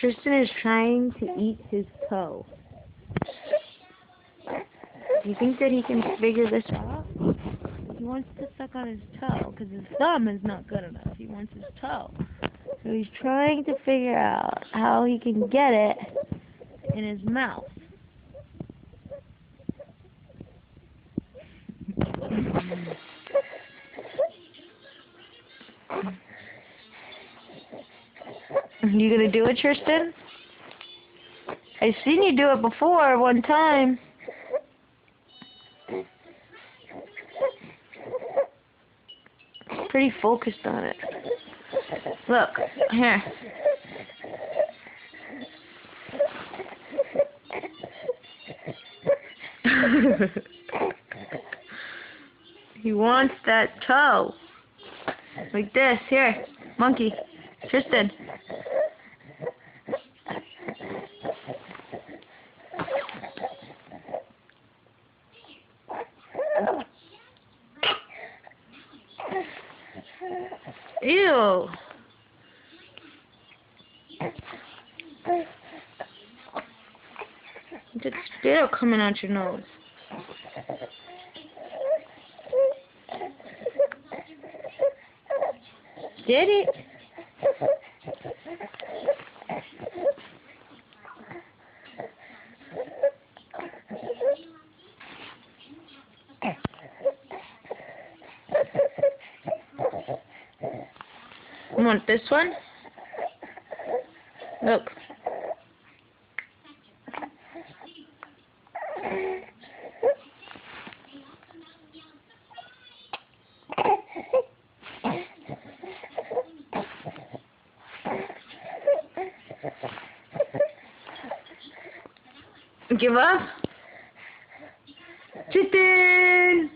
Tristan is trying to eat his toe. Do you think that he can figure this out? He wants to suck on his toe because his thumb is not good enough. He wants his toe. So he's trying to figure out how he can get it in his mouth. You gonna do it, Tristan? I've seen you do it before one time. Pretty focused on it. Look, here. He wants that toe. Like this. Here, monkey. Tristan. Ew. There's spit coming out your nose. Did it? You want this one? Look. Give up? Tristan!